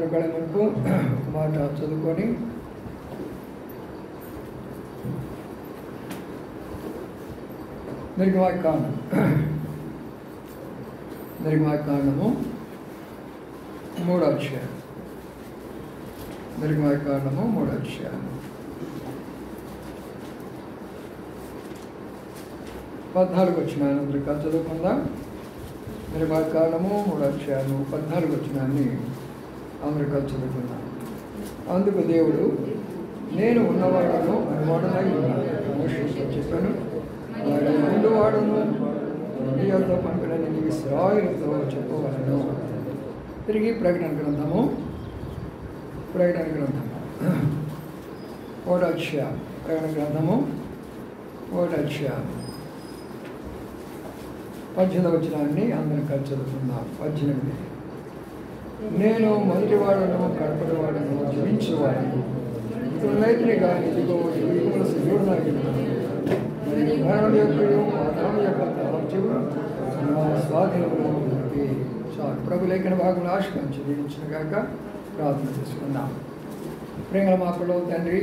వాక్యంలోకి వెళ్ళే మునుపు ఒక మాట చదువుకొని నిర్గమాకాండము 3వ అధ్యాయం. నిర్గమాకాండము 3వ అధ్యాయం 14 వచనాన్ని అందరూ కలిసి చదువుకుందాం. నిర్గమాకాండము 3వ అధ్యాయం 14 వచనాన్ని అందరూ కలిసి చదువుకుందాం. అందుకు దేవుడు, నేను ఉన్నవాడను అనువాడనై ఉన్నాను మోషేతో చెప్పాను, ఆయన ముందు వాడును నీ యొద్ద పంపినని నీ ఇశ్రాయేలుతో చెప్పవలను. తిరిగి ప్రకటన గ్రంథము 1వ అధ్యాయం. ప్రకటన గ్రంథము 1వ అధ్యాయం 18వ వచనాన్ని అందరం కలిసి చదువుకుందాం. 18. నేను మొదటివాడను కడపటివాడను జీవించేవాడను ఇతరులైతే కానీ ఇదిగో యుగముల సజీవుడు నాకు మరణం యొక్క మరణం యొక్క తలంచులు నా స్వాధీనంలో ఉన్నది. చాలు. ప్రభు లేఖన భాగంలో ఆశించి దీవించిన కాక ప్రార్థన చేసుకుందాం. ప్రేమల మాపలో తండ్రి,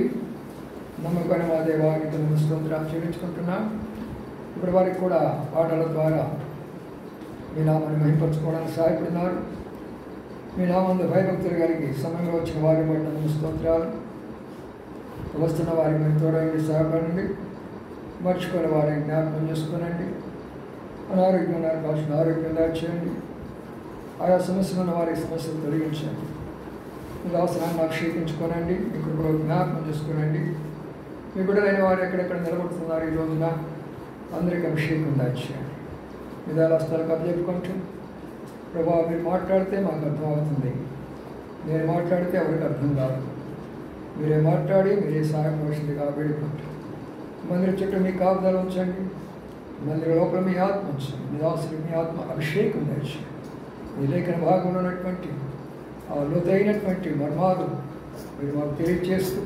నమ్మకమైన మా దేవానికి స్తోత్రాలు చెల్లించుకుంటున్నాం. ఇప్పుడు వారికి కూడా పాటల ద్వారా మీ నామాన్ని మహింపరచుకోవడానికి సహాయపడినారు. మీ నామందు భయభక్తులు కలిగి సమయంలో వచ్చిన వారి బట్టి స్తోత్రాలు. వస్తున్న వారికి మీరు తోడండి, సహాయపడండి. మర్చిపోయిన వారిని జ్ఞాపకం చేసుకోనండి. అనారోగ్యం ఉన్నారు కావాల్సిన ఆరోగ్యం దాచేయండి. ఆయా సమస్యలు ఉన్న వారి సమస్యలు తొలగించండి. మీ అవసరాన్ని అక్షేపించుకోనండి. మీ కృపలో జ్ఞాపకం చేసుకోనండి. మీ బిడ్డలైన వారు ఎక్కడెక్కడ నిలబడుతున్నారు ఈ రోజున అందరికీ అభిషేకం దాచేయండి. విధాలస్థలకు అప్పచెప్పుకుంటూ, ప్రభావ మీరు మాట్లాడితే మాకు అర్థం అవుతుంది, నేను మాట్లాడితే ఎవరికి అర్థం కాదు. మీరే మాట్లాడి మీరే సహాయం వచ్చిందిగా వేడుకుంటూ మందిర చుట్టూ మీ కాపుదలు ఉంచండి. మందిర లోపల మీ ఆత్మ ఉంచండి. మీ దాసులకు మీ ఆత్మ అభిషేకం తెచ్చండి. మీ లేఖన భాగంలో ఉన్నటువంటి ఆ లోతైనటువంటి మర్మాలు మీరు మాకు తెలియజేస్తూ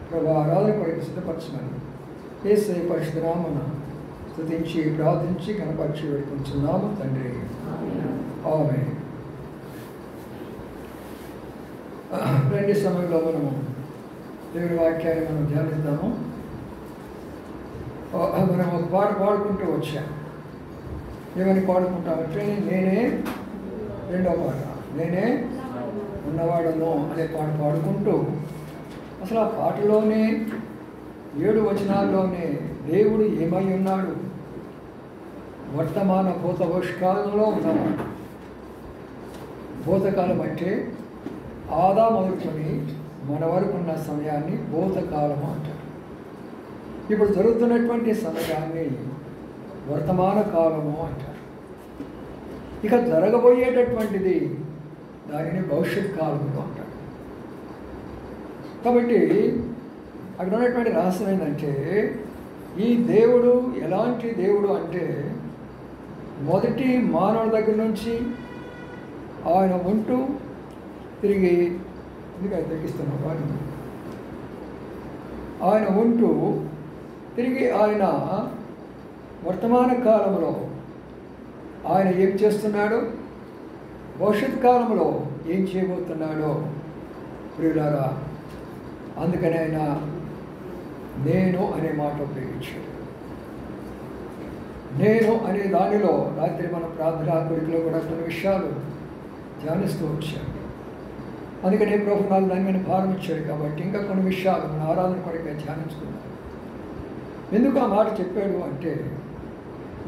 ప్రభా ఆరాధన కొరకు సిద్ధపరచమని యేసయ్య పరిశుద్ధ నామమున స్తుతించి ప్రార్థించి కనపరిచి వేడుకుంటున్నాము తండ్రి. ఆమేన్. రండి, సమయంలో మనము దేవుని వాక్యాన్ని మనం ధ్యానిద్దాము. మనం ఒక పాట పాడుకుంటూ వచ్చాం. ఏమని పాడుకుంటామంటే, నేనే, రెండో పాట నేనే ఉన్నవాడను అనే పాట పాడుకుంటూ, అసలు ఆ పాటలోనే 7 వచనాల్లోనే దేవుడు ఏమై ఉన్నాడు, వర్తమాన భూతభవిష్కాలంలో ఉన్నవాడు. భూతకాలం అంటే ఆదా మొదలుకొని మన వరకు ఉన్న సమయాన్ని భూతకాలము అంటారు. ఇప్పుడు జరుగుతున్నటువంటి సమయాన్ని వర్తమాన కాలము అంటారు. ఇక జరగబోయేటటువంటిది దానిని భవిష్యత్ కాలము అంటారు. కాబట్టి అక్కడ ఉన్నటువంటి రహస్యం ఏంటంటే, ఈ దేవుడు ఎలాంటి దేవుడు అంటే, మొదటి మానవుడి దగ్గర నుంచి ఆయన ఉంటూ తిరిగి తగ్గిస్తున్నాం ఆయన ఉంటూ తిరిగి ఆయన వర్తమాన కాలంలో ఆయన ఏం చేస్తున్నాడో, భవిష్యత్ కాలంలో ఏం చేయబోతున్నాడో ప్రియులారా, అందుకని ఆయన నేను అనే మాట ఉపయోగించాడు. నేను అనే దానిలో రాత్రి మన ప్రార్థనా కోరికలో కూడా కొన్ని విషయాలు ధ్యానిస్తూ వచ్చాను. అందుకనే ప్రభు నాలుగు దాని మీద భారం ఇచ్చాడు. కాబట్టి ఇంకా కొన్ని విషయాలు మన ఆరాధన కొరకే ధ్యానించుకున్నాం. ఎందుకు ఆ మాట చెప్పాడు అంటే,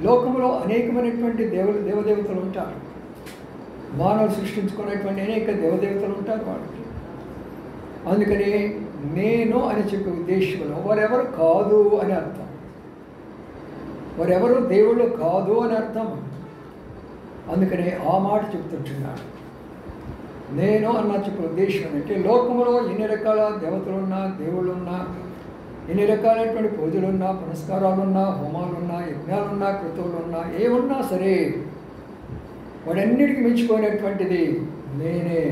లోకంలో అనేకమైనటువంటి దేవదేవతలు ఉంటారు. మానవులు సృష్టించుకునేటువంటి అనేక దేవదేవతలు ఉంటారు వాళ్ళకి. అందుకని నేను అని చెప్పే ఉద్దేశంలో వారెవరు కాదు అని అర్థం. వారెవరు దేవుళ్ళు కాదు అని అర్థం. అందుకని ఆ మాట చెప్తుంటున్నాడు. నేను అన్న చెప్పే ఉద్దేశం అంటే, లోకంలో ఎన్ని రకాల దేవతలున్నా, దేవుళ్ళున్నా, ఎన్ని రకాలైనటువంటి పూజలున్నా, పునస్కారాలున్నా, హోమాలున్నా, యజ్ఞాలున్నా, కృతువులున్నా, ఏమున్నా సరే వాడన్నిటికీ మించిపోయినటువంటిది నేనే.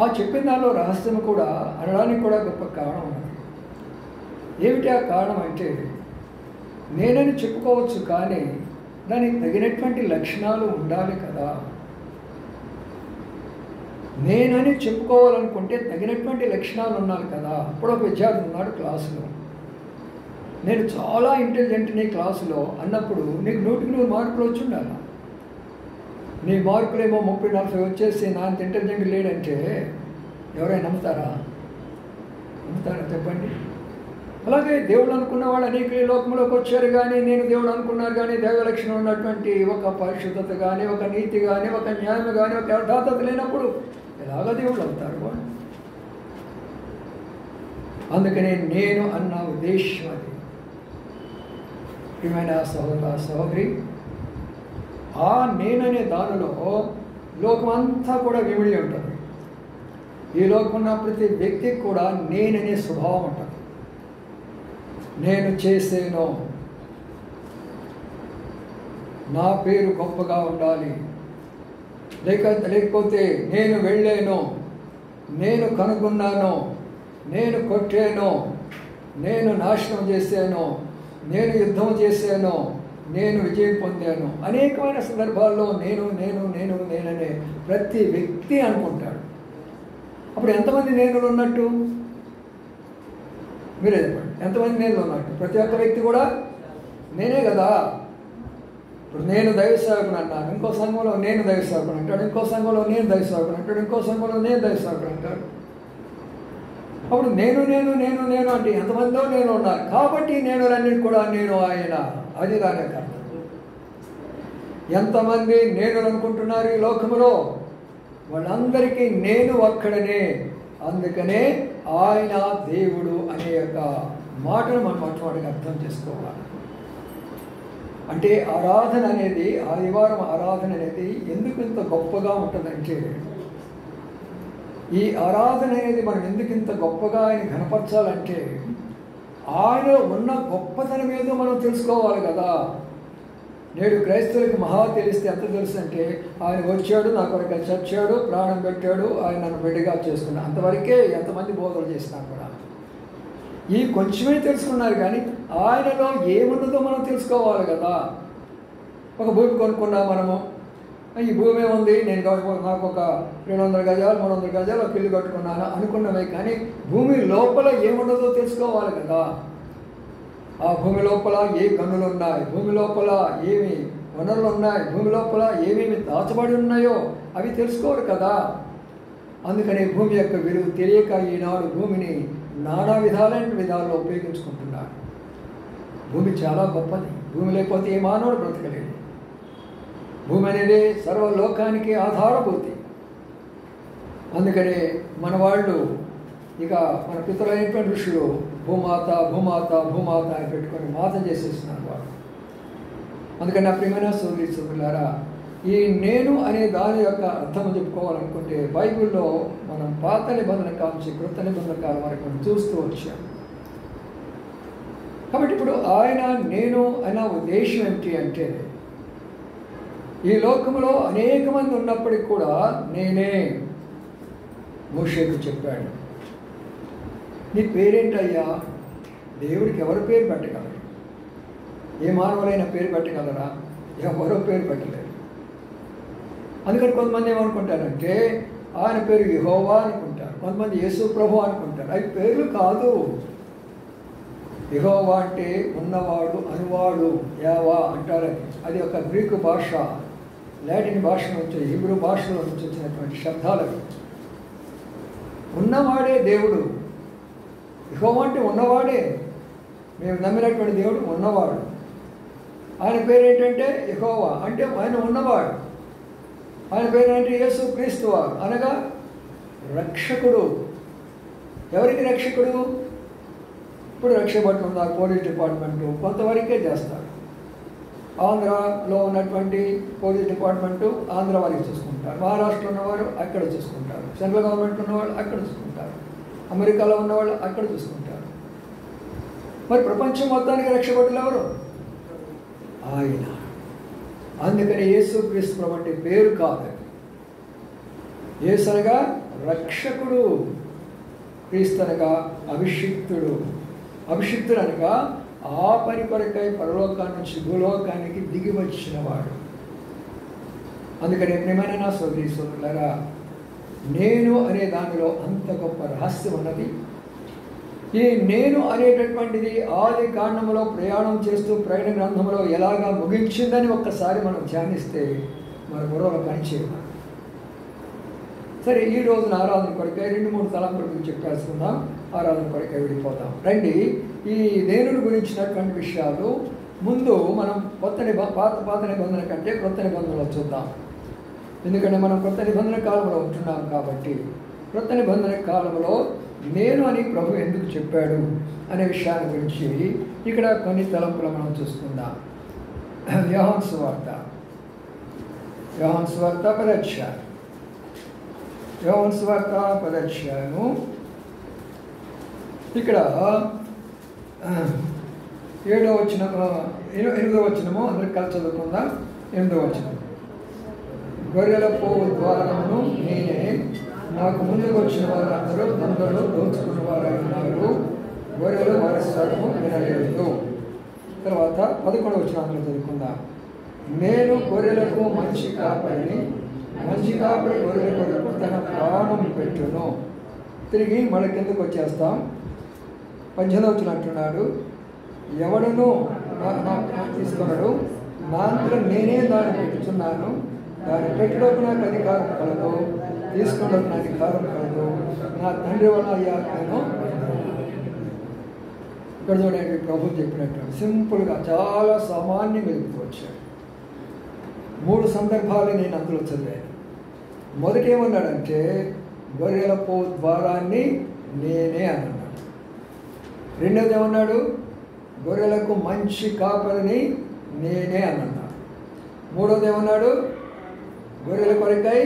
ఆ చెప్పిన దానిలో రహస్యం కూడా అనడానికి కూడా గొప్ప కారణం ఉన్నది. ఏమిటి ఆ కారణం అంటే, నేనని చెప్పుకోవచ్చు, కానీ దానికి తగినటువంటి లక్షణాలు ఉండాలి కదా. నేనని చెప్పుకోవాలనుకుంటే తగినటువంటి లక్షణాలు ఉండాలి కదా. అప్పుడు ఒక విద్యార్థి ఉన్నాడు క్లాసులో, నేను చాలా ఇంటెలిజెంట్ని క్లాసులో అన్నప్పుడు నీకు 100కి 100 మార్కులు వచ్చి ఉండాలి. నీ మార్కులేమో 30-40 వచ్చేసి నా అంత ఇంటెలిజెంట్ లేడంటే ఎవరైనా నమ్ముతారా? చెప్పండి. అలాగే దేవుడు అనుకున్న వాళ్ళు అనేక లోకంలోకి వచ్చారు, కానీ నేను దేవుడు అనుకున్నారు కానీ దైవ లక్షణం ఉన్నటువంటి ఒక పరిశుద్ధత కానీ, ఒక నీతి కానీ, ఒక న్యాయం కానీ, ఒక యథార్థత లేనప్పుడు ఎలాగ దేవుడు అవుతారు వాళ్ళు? అందుకనే నేను అన్న ఉద్దేశం అది. ప్రియమైన సహోదర సహోదరి, ఆ నేననే దానిలో లోకమంతా కూడా విమిడి ఉంటుంది. ఈ లోకం ఉన్న ప్రతి వ్యక్తికి కూడా నేననే స్వభావం ఉంటుంది. నేను చేసేనో, నా పేరు గొప్పగా ఉండాలి, లేకపోతే నేను వెళ్ళాను, నేను కనుగొన్నాను, నేను కొట్టాను, నేను నాశనం చేశాను, నేను యుద్ధం చేశాను, నేను విజయం పొందాను. అనేకమైన సందర్భాల్లో నేను నేను నేను నేననే ప్రతి వ్యక్తి అనుకుంటాడు. అప్పుడు ఎంతమంది నేనులు ఉన్నట్టు? మీరే చెప్పండి, ఎంతమంది నేనులు ఉన్నట్టు? ప్రతి ఒక్క వ్యక్తి కూడా నేనే కదా. ఇప్పుడు నేను దైవ సేవకుడు అన్నాను, ఇంకో సంఘంలో నేను దైవ సేవకుడు అంటాడు, ఇంకో సంఘంలో నేను దైవ సేవకుడు అంటాడు, ఇంకో సంఘంలో నేను దైవ సేవకుడు అంటాడు. అప్పుడు నేను నేను నేను నేను అంటే ఎంతమందిలో నేను ఉన్నాను. కాబట్టి నేనులన్నిటి కూడా నేను ఆయన, అది దాని అర్థం. ఎంతమంది నేను అనుకుంటున్నారు ఈ లోకములో? వాళ్ళందరికీ నేను ఒక్కడనే. అందుకనే ఆయన దేవుడు అనే యొక్క మాటను మనం మొట్టమొదటిగా అర్థం చేసుకోవాలి. అంటే ఆరాధన అనేది, ఆదివారం ఆరాధన అనేది ఎందుకు ఇంత గొప్పగా ఉంటుందంటే, ఈ ఆరాధన అనేది మనం ఎందుకు ఇంత గొప్పగా ఆయన కనపరచాలంటే, ఆయన ఉన్న గొప్పతనం ఏదో మనం తెలుసుకోవాలి కదా. నేడు క్రైస్తవులకి మహా తెలిస్తే ఎంత తెలుసు అంటే, ఆయన వచ్చాడు, నా కొరకు చచ్చాడు, ప్రాణం పెట్టాడు, ఆయన నన్ను బిడ్డగా చేసుకున్నాడు. అంతవరకే ఎంతమంది బోధలు చేసినారు కూడా. ఈ కొంచెమే తెలుసుకున్నారు, కానీ ఆయనలో ఏమున్నదో మనం తెలుసుకోవాలి కదా. ఒక భూమి కొనుక్కున్నా మనము, ఈ భూమి ఉంది, నేను నాకు ఒక 200 గజాలు 300 గజాలు ఒక ఇల్లు కట్టుకున్నాను అనుకున్నవే, కానీ భూమి లోపల ఏమున్నదో తెలుసుకోవాలి కదా. ఆ భూమి లోపల ఏ గనులు ఉన్నాయి, భూమి లోపల ఏమి వనరులు ఉన్నాయి, భూమి లోపల ఏమేమి దాచబడి ఉన్నాయో అవి తెలుసుకోరు కదా. అందుకని భూమి యొక్క విలువ తెలియక ఈనాడు భూమిని నానా విధాలైన విధాల్లో ఉపయోగించుకుంటున్నారు. భూమి చాలా గొప్పది. భూమి లేకపోతే ఏ మానవుడు బ్రతకలేడు. భూమి అనేది సర్వలోకానికి ఆధారభూతి. అందుకనే మన వాళ్ళు, ఇక మన పితరులైనటువంటి ఋషులు భూమాత భూమాత భూమాత అని పెట్టుకొని మాత చేసేస్తున్నారు వాళ్ళు. అందుకని నా ప్రియమైన సోదరి సోదరులారా, ఈ నేను అనే దాని యొక్క అర్థం చెప్పుకోవాలనుకుంటే, బైబిల్లో మనం పాత నిబంధన కాల్చి కృత నిబంధన కాలం వరకు మనం చూస్తూ వచ్చాం. కాబట్టి ఇప్పుడు ఆయన నేను అన్న ఉద్దేశం ఏమిటి అంటే, ఈ లోకంలో అనేక మంది ఉన్నప్పటికీ కూడా నేనే మోషేకు చెప్పాడు, నీ పేరేంటయ్యా? దేవుడికి ఎవరు పేరు పెట్టగలరు? ఏ మానవులైన పేరు పెట్టగలరా? ఎవరో పేరు పెట్టలేరు. అందుకని కొంతమంది ఏమనుకుంటారంటే, ఆయన పేరు యెహోవా అనుకుంటారు, కొంతమంది యేసు ప్రభు అనుకుంటారు. అవి పేర్లు కాదు. యెహోవా అంటే ఉన్నవాడు, అనువాడు, యావా అంటారు. అది ఒక గ్రీకు భాష, లాటిన్ భాష నుంచి, హీబ్రూ భాషలో నుంచి వచ్చినటువంటి శబ్దాలు. ఉన్నవాడే దేవుడు. యెహోవా అంటే ఉన్నవాడే. మేము నమ్మినటువంటి దేవుడు ఉన్నవాడు. ఆయన పేరు ఏంటంటే యెహోవా, అంటే ఆయన ఉన్నవాడు. ఆయన పేరు అంటే యేసు క్రీస్తు వారు, అనగా రక్షకుడు. ఎవరికి రక్షకుడు? ఇప్పుడు రక్షబట్లు ఉన్నారు, పోలీస్ డిపార్ట్మెంటు కొంతవరకే చేస్తారు. ఆంధ్రాలో ఉన్నటువంటి పోలీస్ డిపార్ట్మెంటు ఆంధ్ర వారికి చూసుకుంటారు, మహారాష్ట్రలో ఉన్నవారు అక్కడ చూసుకుంటారు, సెంట్రల్ గవర్నమెంట్ ఉన్నవాళ్ళు అక్కడ చూసుకుంటారు, అమెరికాలో ఉన్నవాళ్ళు అక్కడ చూసుకుంటారు. మరి ప్రపంచం మొత్తానికి రక్షబడులు ఎవరు? ఆయన. అందుకని యేసు క్రీస్తు అంటే పేరు కాదు. యేసు అనగా రక్షకుడు, క్రీస్తు అనగా అభిషిక్తుడు. అభిషిక్తుడు అనగా ఆ పని కొరకై పరలోకాన్ని నుంచి భూలోకానికి దిగి వచ్చినవాడు. అందుకని ప్రియమైన నా సోదరి సోదరులారా, నేను అనే దానిలో అంత గొప్ప రహస్యం ఉన్నది. ఈ నేను అనేటటువంటిది ఆది కాండంలో ప్రయాణం చేస్తూ ప్రయాణ గ్రంథంలో ఎలాగా ముగించిందని ఒక్కసారి మనం ధ్యానిస్తే మన బుర్రలో పనిచేయాలి. సరే, ఈ రోజున ఆరాధన కొరకై 2-3 తలంపులు చెప్పేసుకుందాం. ఆరాధన కొరకై వెళ్ళిపోతాం. రండి, ఈ దేవుని గురించినటువంటి విషయాలు ముందు మనం పాత నిబంధన కంటే కొత్త నిబంధనలో చూద్దాం. ఎందుకంటే మనం కొత్త నిబంధన కాలంలో ఉంటున్నాం కాబట్టి కొత్త నిబంధన కాలంలో నేను అని ప్రభు ఎందుకు చెప్పాడు అనే విషయాన్ని గురించి ఇక్కడ కొన్ని తలంపులు మనం చూసుకుందాం. యోహాను సువార్త 10 అధ్యాయం. యోహాను సువార్త 10 అధ్యాయము ఇక్కడ 7వ వచనము 8వ వచనము అందరికి కలిసి చదువుకుందాం. 8వ వచనం. గొర్రెల పోవు ద్వారమును నేనే, నాకు ముందుకు వచ్చిన వారందరూ దొంగలు దోచుకున్న వారై ఉన్నారు, గొర్రెలు వారి స్వరము వినలేదు. తర్వాత 11వ వచనాన్ని చదువుకుందాం. నేను గొర్రెలకు మంచి కాపరిని, మంచి కాపరి గొర్రెల కొరకు తన ప్రాణం పెట్టును. తిరిగి మళ్ళీ కిందకు వచ్చేస్తాం. 18వ వచనం అంటున్నాడు, ఎవడను తీసుకున్నాడు, నా అంతలో నేనే దాన్ని పెట్టుచున్నాను, దాన్ని పెట్టుటకు నాకు అధికారం కలదు, తీసుకున్నకు నాకు అధికారం కలదు, నా తండ్రి వల్ల అయ్యాను. ఇక్కడ చూడండి, ప్రభు చెప్పినట్టు సింపుల్గా చాలా సామాన్యంగా చెప్తూ వచ్చాడు. 3 సందర్భాలు నేను అందులో చదివాను. మొదటి ఏమన్నాడంటే గొర్రెల పో ద్వారాన్ని నేనే అన్నాడు. రెండవది ఏమన్నాడు, గొర్రెలకు మంచి కాపరిని నేనే అన్నాడు. మూడవది ఏమన్నాడు, గొర్రెల కొరకై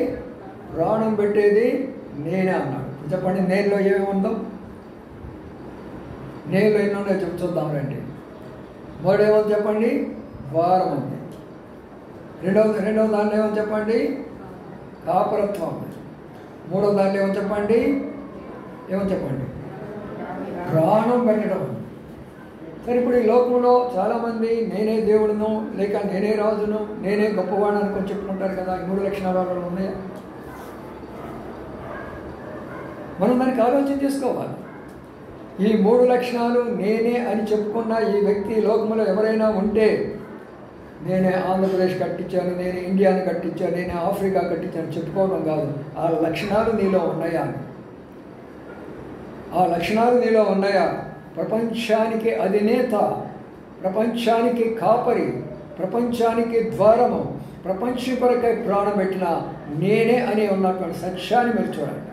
ప్రాణం పెట్టేది నేనే అన్నాడు. చెప్పండి, నేనులో ఏమేమి ఉందో, నేనులో ఎన్ని ఉన్నాయో చూద్దాం రండి. మొదటేమో చెప్పండి, ద్వారం ఉంది. రెండవ దాంట్లో ఏమో చెప్పండి, కాపరత్వం. మూడవ దాంట్లో ఏమో చెప్పండి, ప్రాణం పెట్టడం. సరే, ఇప్పుడు ఈ లోకంలో చాలామంది నేనే దేవుడును, లేక నేనే రాజును, నేనే గొప్పవాడు అనుకొని చెప్పుకుంటారు కదా. ఈ 3 లక్షణాలు వాళ్ళు ఉన్నాయా? మనం దానికి ఆలోచన చేసుకోవాలి. ఈ 3 లక్షణాలు నేనే అని చెప్పుకున్న ఈ వ్యక్తి లోకంలో ఎవరైనా ఉంటే, నేనే ఆంధ్రప్రదేశ్ కట్టించాను, నేను ఇండియాని కట్టించాను, నేను ఆఫ్రికా కట్టించాను చెప్పుకోవడం కాదు. ఆ లక్షణాలు నీలో ఉన్నాయా? ఆ లక్షణాలు నీలో ఉన్నాయా? ప్రపంచానికి అధినేత, ప్రపంచానికి కాపరి, ప్రపంచానికి ద్వారము, ప్రపంచం కొరకై ప్రాణం పెట్టిన నేనే అని ఉన్నటువంటి సత్యాన్ని మీరు చూడండి.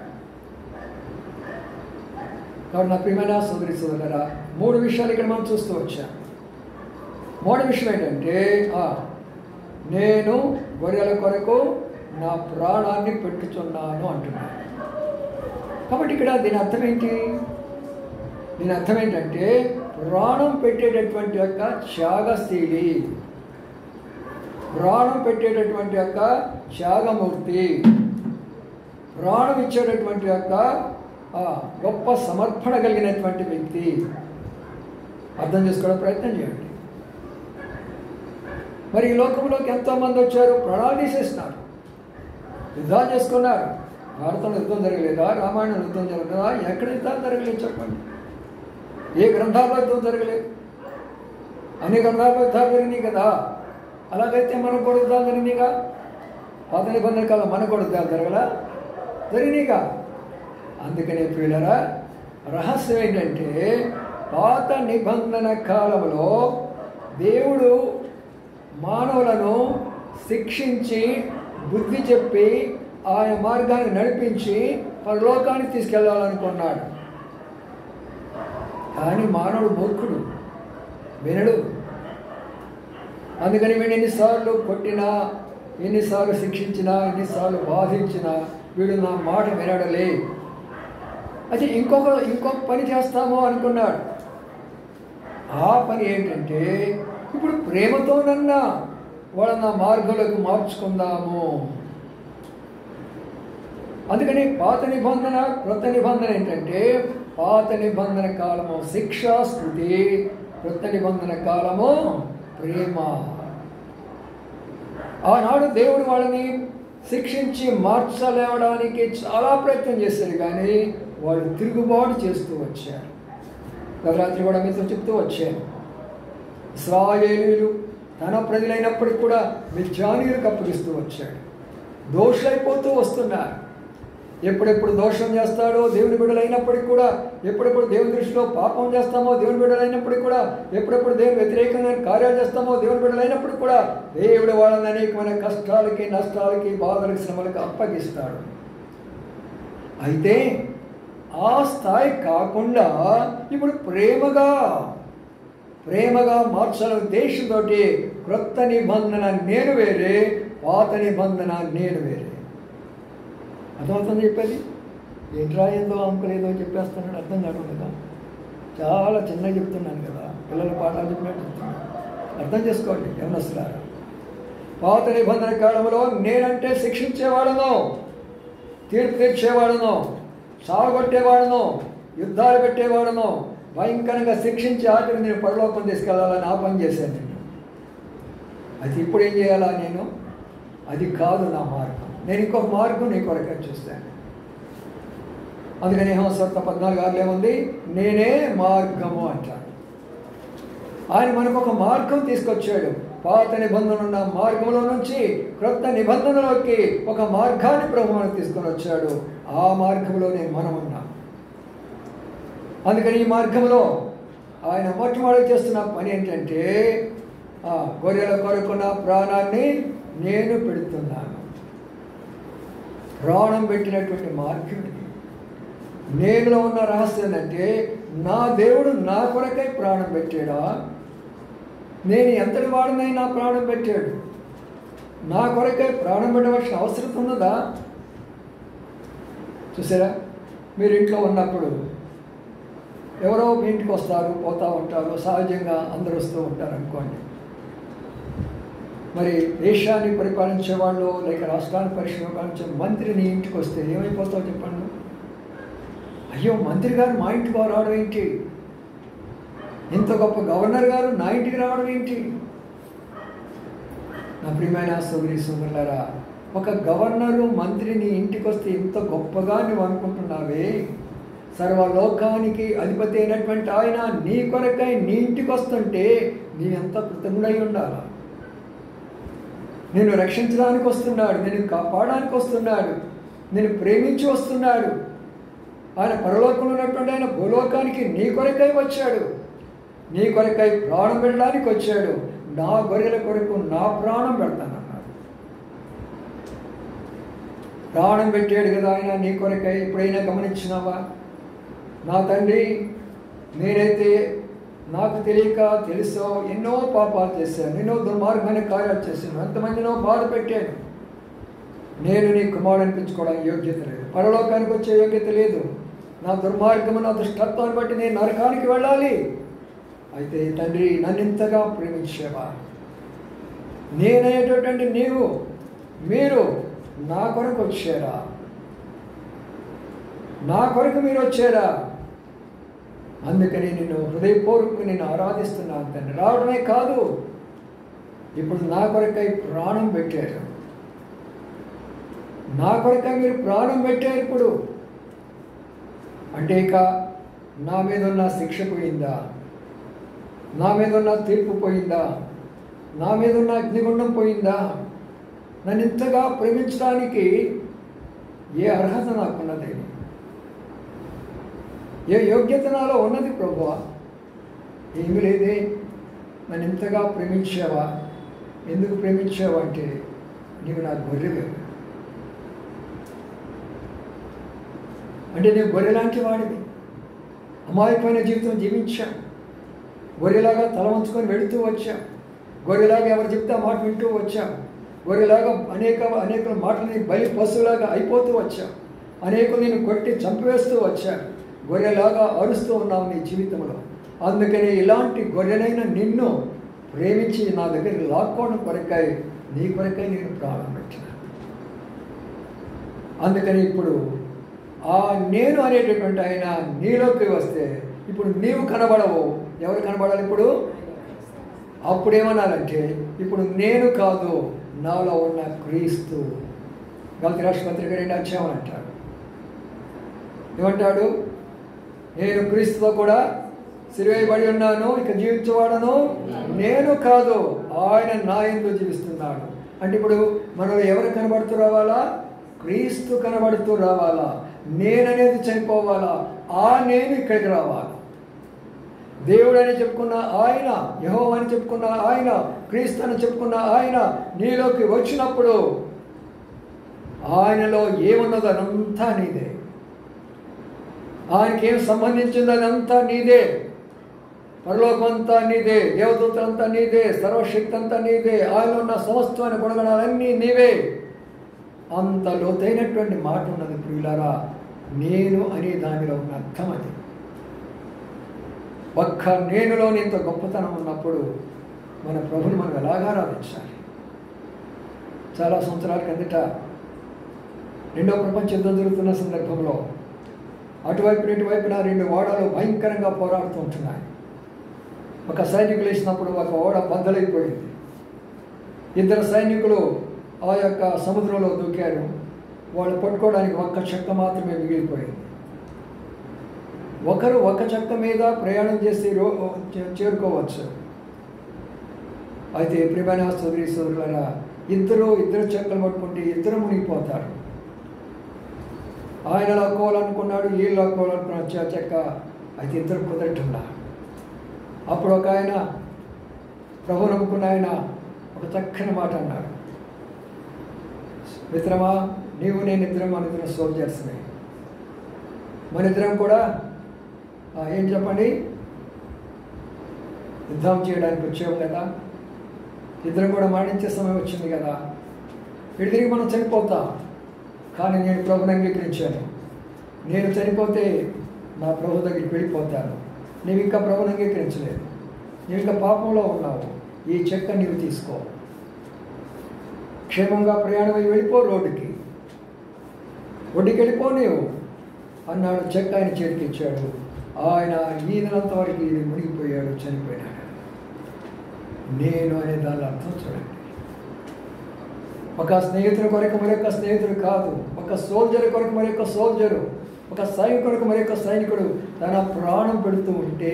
కాబట్టి నా ప్రియమైన సోదరి సోదరులారా, 3 విషయాలు ఇక్కడ మనం చూస్తూ వచ్చాం. మొదటి విషయం ఏంటంటే, నేను గొర్రెల కొరకు నా ప్రాణాన్ని పెట్టుచున్నాను అంటున్నాను. కాబట్టి ఇక్కడ దీని అర్థం ఏంటి? దీని అర్థం ఏంటంటే ప్రాణం పెట్టేటటువంటి యొక్క త్యాగశీలి, ప్రాణం పెట్టేటటువంటి యొక్క త్యాగమూర్తి, ప్రాణం ఇచ్చేటటువంటి యొక్క గొప్ప సమర్పణ కలిగినటువంటి వ్యక్తి. అర్థం చేసుకోవడం ప్రయత్నం చేయండి. మరి ఈ లోకంలోకి ఎంతోమంది వచ్చారు, ప్రాణాలు తీసేస్తున్నారు, యుద్ధాలు చేసుకున్నారు. భారతంలో యుద్ధం జరగలేదా? రామాయణంలో యుద్ధం జరగలేదా? ఎక్కడ యుద్ధాలు జరగలేదు చెప్పండి. ఏ గ్రంథాల్లో యుద్ధం జరగలేదు? అన్ని గ్రంథాల్లో యుద్ధాలు జరిగినాయి కదా. అలాగైతే మనకు కూడా యుద్ధాలు జరిగినాయిగా. పాత నిబంధన కాలం మనకు కూడా యుద్ధాలు జరగలా? జరిగినాయిగా. అందుకనే ప్రియులారా, రహస్యం ఏంటంటే పాత నిబంధన కాలంలో దేవుడు మానవులను శిక్షించి బుద్ధి చెప్పి ఆయన మార్గాన్ని నడిపించి పరలోకానికి తీసుకెళ్లాలనుకున్నాడు. కానీ మానవుడు మూర్ఖుడు, వినడు. అందుకని వీడు ఎన్నిసార్లు కొట్టినా, ఎన్నిసార్లు శిక్షించినా, ఎన్నిసార్లు బాధించినా వీడు నా మాట వినడలే. అయితే ఇంకొక పని చేస్తామో అనుకున్నాడు. ఆ పని ఏంటంటే, ఇప్పుడు ప్రేమతోనన్నా వాళ్ళ మార్గాలకు మార్చుకుందాము. అందుకని పాత నిబంధన క్రొత్త నిబంధన ఏంటంటే, పాత నిబంధన కాలము శిక్షా స్థుతి, క్రొత్త నిబంధన కాలము ప్రేమ. ఆనాడు దేవుడు వాళ్ళని శిక్షించి మార్చలేవడానికి చాలా ప్రయత్నం చేశారు, కానీ వాళ్ళు తిరుగుబాటు చేస్తూ వచ్చారు. రాత్రి కూడా మీతో చెప్తూ వచ్చాను, ఇశ్రాయేలీయులు తన ప్రజలైనప్పటికీ కూడా మిద్యానీయులకు అప్పగిస్తూ వచ్చాడు. దోషులైపోతూ వస్తున్నారు. ఎప్పుడెప్పుడు దోషం చేస్తాడో దేవుని బిడ్డలైనప్పటికీ కూడా, ఎప్పుడెప్పుడు దేవుని దృష్టిలో పాపం చేస్తామో దేవుని బిడ్డలైనప్పటికీ కూడా, ఎప్పుడెప్పుడు దేవుని వ్యతిరేకంగా కార్యాలు చేస్తామో దేవుని బిడ్డలైనప్పటికీ కూడా దేవుడు వాళ్ళని అనేకమైన కష్టాలకి, నష్టాలకి, బాధలకి, శ్రమలకు అప్పగిస్తాడు. అయితే ఆ స్థాయి కాకుండా ఇప్పుడు ప్రేమగా మార్చాలని ఉద్దేశంతో క్రొత్త నిబంధన నేను వేరే, పాత నిబంధన నేను వేరే. అర్థమవుతుంది చెప్పేది? ఏంట్రా ఏందో అంకులేదో చెప్పేస్తున్నాడు, అర్థం కావడం కదా. చాలా చిన్నగా చెప్తున్నాను కదా, పిల్లల పాఠాలు చెప్పినట్టు చెప్తున్నాను. అర్థం చేసుకోండి యవనస్తులారా. పాత నిబంధన కాలంలో నేనంటే శిక్షించేవాడను, తీర్పు తీర్చేవాడను, సాగొట్టేవాడను, యుద్ధాలు పెట్టేవాడను, భయంకరంగా శిక్షించి ఆఖరి నేను పరలోకం తీసుకెళ్ళాలని ఆ పని చేశాను నేను. అది ఇప్పుడు ఏం చేయాలా నేను? అది కాదు నా మార్గం. నేను ఇంకొక మార్గం నీ కొరకే చూస్తాను. అందుకని హోమస్వార్త 14:6 ఏముంది? నేనే మార్గము అంటాడు. ఆయన మనకు ఒక మార్గం తీసుకొచ్చాడు. పాత నిబంధన ఉన్న మార్గంలో నుంచి క్రొత్త నిబంధనలోకి ఒక మార్గాన్ని ప్రభు మనకు తీసుకొని వచ్చాడు. ఆ మార్గంలోనే మనం ఉన్నాం. అందుకని ఈ మార్గంలో ఆయన మొట్టమొదటి చేస్తున్న పని ఏంటంటే, గొర్రెల కొరకు నా ప్రాణాన్ని నేను పెడుతున్నాను. ప్రాణం పెట్టినటువంటి మార్గం ఇది. నేనులో ఉన్న రహస్యం ఏంటంటే, నా దేవుడు నా కొరకై ప్రాణం పెట్టాడా? నేను ఎంతటి వాడినై నా ప్రాణం పెట్టాడు? నా కొరకై ప్రాణం పెట్టవలసిన అవసరం ఉన్నదా? చూసారా, మీరు ఇంట్లో ఉన్నప్పుడు ఎవరో మీ ఇంటికి వస్తారు, పోతూ ఉంటారు, సహజంగా అందరూ వస్తూ ఉంటారు అనుకోండి. మరి దేశాన్ని పరిపాలించే వాళ్ళు, లేక రాష్ట్రాన్ని పరిపాలించే మంత్రి నీ ఇంటికి వస్తే ఏమైపోతావు చెప్పండి? అయ్యో, మంత్రి గారు మా ఇంటికి రావడం ఏంటి? ఇంత గొప్ప గవర్నర్ గారు నా ఇంటికి రావడం ఏంటి? నా ప్రియమైన సోదరీలారా, ఒక గవర్నరు, మంత్రి నీ ఇంటికి వస్తే ఇంత గొప్పగా నువ్వు అనుకుంటున్నావే. సర్వలోకానికి అధిపతి అయినటువంటి ఆయన నీ కొరకై నీ ఇంటికి వస్తుంటే నీవెంత కృతజ్ఞుడై ఉండాలి. నిన్ను రక్షించడానికి వస్తున్నాడు, నిన్ను కాపాడడానికి వస్తున్నాడు, నిన్ను ప్రేమించి వస్తున్నాడు. ఆయన పరలోకంలో ఉన్నటువంటి ఆయన భూలోకానికి నీ కొరకై వచ్చాడు, నీ కొరకై ప్రాణం పెట్టడానికి వచ్చాడు. నా గొర్రెల కొరకు నా ప్రాణం పెడతానన్నాడు. ప్రాణం పెట్టాడు కదా ఆయన నీ కొరకై. ఎప్పుడైనా గమనించినావా? నా తండ్రి, నేనైతే నాకు తెలియక తెలుసో ఎన్నో పాపాలు చేశాను, ఎన్నో దుర్మార్గమైన కార్యాలు చేశాను, ఎంతమందినో బాధ పెట్టాను. నేను నీ కుమారుడు అనిపించుకోవడానికి యోగ్యత లేదు, పరలోకానికి వచ్చే యోగ్యత లేదు. నా దుర్మార్గము, నా దుష్టత్వాన్ని బట్టి నేను నరకానికి వెళ్ళాలి. అయితే తండ్రి, నన్ను ఇంతగా ప్రేమించేవా? నేననేటటువంటి మీరు నా కొరకు వచ్చారా? నా కొరకు మీరు వచ్చారా? అందుకని నిన్ను హృదయపూర్వకంగా నేను ఆరాధిస్తున్నాను తండ్రి. రావడమే కాదు, ఇప్పుడు నా కొరకై ప్రాణం పెట్టారు. నా కొరకై మీరు ప్రాణం పెట్టారు. ఇప్పుడు అంటే ఇక నా మీద ఉన్న శిక్ష పోయిందా? నా మీద ఉన్న తీర్పు పోయిందా? నా మీద ఉన్న అగ్నిగుండం పోయిందా? నన్ను ఇంతగా ప్రేమించడానికి ఏ అర్హత నాకున్నది? ఏ యోగ్యత నాలో ఉన్నది ప్రభువా? ఏమీ లేదే. నన్ను ఇంతగా ప్రేమించావా? ఎందుకు ప్రేమించావా అంటే, నీవు నా గొర్రెలు అంటే నేను గొర్రె లాంటి వాడిని. అమాయకమైన జీవితం జీవించాం. గొర్రెలాగా తల వంచుకొని వెళుతూ వచ్చాం. గొర్రెలాగా ఎవరు చెప్తే ఆ మాట వింటూ వచ్చాం. గొర్రెలాగా అనేక మాటలని బలి పశువులాగా అయిపోతూ వచ్చాం. అనేకులు నేను కొట్టి చంపివేస్తూ వచ్చాను. గొర్రెలాగా అరుస్తూ ఉన్నావు నీ జీవితంలో. అందుకని ఇలాంటి గొర్రెనైనా నిన్ను ప్రేమించి నా దగ్గరికి లాక్కోవడం కొరకై, నీ కొరకై నేను ప్రాణం పెట్టినాను. అందుకని ఇప్పుడు ఆ నేను అనేటటువంటి ఆయన నీలోకి వస్తే ఇప్పుడు నీవు కనబడవు. ఎవరు కనబడాలి ఇప్పుడు? అప్పుడేమన్నారంటే, ఇప్పుడు నేను కాదు, నాలో ఉన్న క్రీస్తు గలతీ రాష్ట్ర పత్రిక 2వ అధ్యాయం అంటాడు. ఏమంటాడు? నేను క్రీస్తుతో కూడా సిలువేయబడి ఉన్నాను, ఇక జీవించేవాడను నేను కాదు, ఆయన నా యందు జీవిస్తున్నాడు. అంటే ఇప్పుడు మనం ఎవరు కనబడుతూ రావాలా? క్రీస్తు కనబడుతూ రావాలా? నేననేది చనిపోవాలా? ఆ నేను ఇక్కడికి రావాలి. దేవుడు అని చెప్పుకున్న ఆయన, యెహోవా అని చెప్పుకున్న ఆయన, క్రీస్తు అని చెప్పుకున్న ఆయన నీలోకి వచ్చినప్పుడు ఆయనలో ఏమున్నదో అదంతా నీదే. ఆయనకి ఏం సంబంధించిందో అదంతా నీదే. పరలోకమంతా నీదే, దేవదూతలంతా నీదే, సర్వశక్తి అంతా నీదే, ఆయన ఉన్న సమస్తమైన గుణగణాలన్నీ నీవే. అంత లోతైనటువంటి మాట ఉన్నది ప్రియులారా. నేను అనే దానిలో ఉన్న అర్థం అది. ఒక్క నేనులోని ఇంత గొప్పతనం ఉన్నప్పుడు మన ప్రభుని మనం ఎలాగా ఆరాధించాలి? చాలా సంవత్సరాల కిందట 2వ ప్రపంచ యుద్ధం జరుగుతున్న సందర్భంలో అటువైపు ఇటువైపున 2 ఓడలు భయంకరంగా పోరాడుతూ ఉంటున్నాయి. ఒక సైనికులు వేసినప్పుడు ఒక ఓడ బద్దలైపోయింది. 2 సైనికులు ఆ యొక్క సముద్రంలో దూకారు. వాళ్ళు పట్టుకోవడానికి ఒక్క చెక్క మాత్రమే మిగిలిపోయింది. ఒకరు ఒక చెక్క మీద ప్రయాణం చేసి చేరుకోవచ్చు. అయితే ప్రియమైన సోదరి సోదరులారా, ఇద్దరు చెక్కలు పట్టుకుంటే ఇద్దరు మునిగిపోతారు. ఆయన లాక్కోవాలనుకున్నాడు, వీళ్ళు లాక్కోవాలనుకున్నాడు చెక్క. అయితే ఇద్దరు కుదరట్లా. అప్పుడు ఒక ఆయన, ప్రభు నమ్ముకున్న ఆయన, ఒక చక్కని మాట అన్నాడు. మిత్రమా, నీవు నేను ఇద్దరం మన ఇద్దరం సోల్జర్స్ని. మన ఇద్దరం కూడా ఏం చెప్పండి, యుద్ధం చేయడానికి వచ్చాము కదా, ఇద్దరం కూడా మరణించే సమయం వచ్చింది కదా, ఇటు తిరిగి మనం చనిపోతాం. కానీ నేను ప్రభుని అంగీకరించాను. నేను చనిపోతే నా ప్రభు దగ్గరికి వెళ్ళిపోతాను. నీవు ఇంకా ప్రభుని అంగీకరించలేదు, నీవు ఇంకా పాపంలో ఉన్నావు. ఈ చెక్క నీవు తీసుకో, క్షేమంగా ప్రయాణమై వెళ్ళిపో, రోడ్డుకి ఒడ్డుకి వెళ్ళిపో నీవు అన్నాడు. చెక్క ఆయన చేతికి ఇచ్చాడు. ఆయన ఈదనంత వరకు ఇది మునిగిపోయాడు, చనిపోయినాడు. నేను అనే దాని అర్థం చూడండి. ఒక స్నేహితుడి కొరకు మరొక స్నేహితుడు కాదు, ఒక సోల్జర్ కొరకు మరొక సోల్జరు, ఒక సైనికుడికి మరొక సైనికుడు తన ప్రాణం పెడుతూ ఉంటే,